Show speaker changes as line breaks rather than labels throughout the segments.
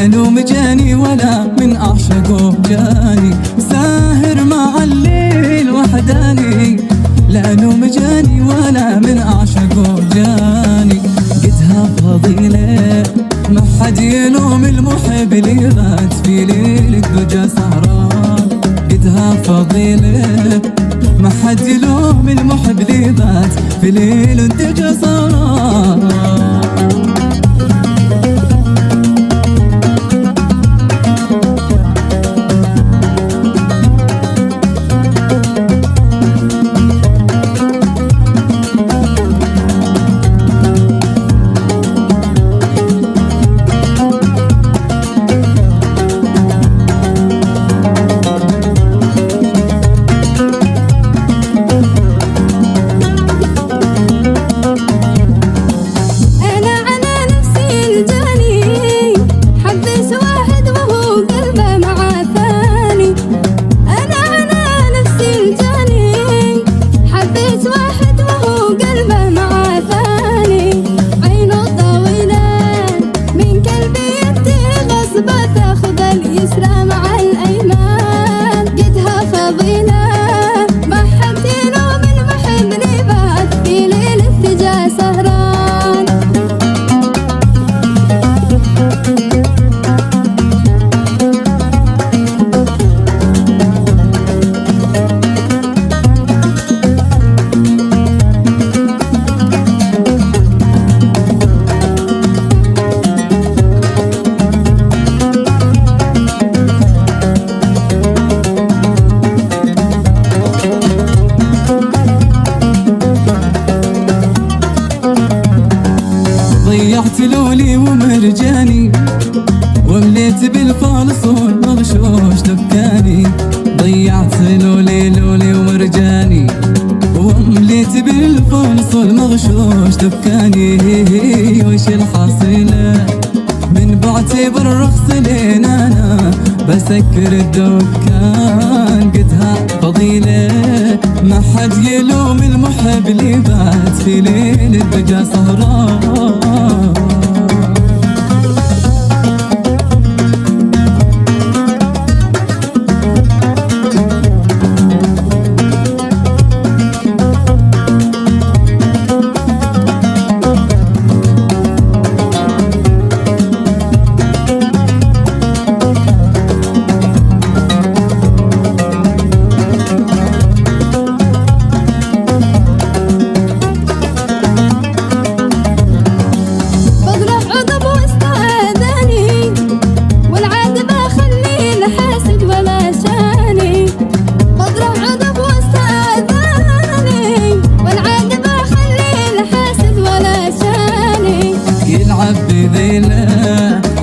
لا نوم جاني ولا من أعشقه جاني، ساهر مع الليل وحداني. لا نوم جاني ولا من أعشقه جاني، قدها فضيلة ما حد يلوم المحب اللي بات في ليل الدجى سهران. قدها فضيلة ما حد يلوم المحب اللي بات في ليل الدجى سهران. ضيعت لولي ومرجاني ومليت بالخالص والمغشوش دكاني. ضيعت لولي ومرجاني ومليت بالخالص والمغشوش دكاني. وش الحصيلة من بعتبر الرخص لين انا بسكر الدكان. قدها فضيلة ما حد يلوم المحب اللي بات في ليل الدجى سهران.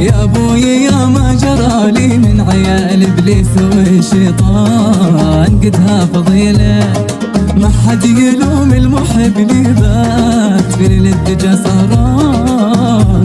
يا ابوي يا ما جرالي من عيال ابليس والشيطان. قدها فضيلة ما حد يلوم المحب اللي بات في ليل الدجى سهران.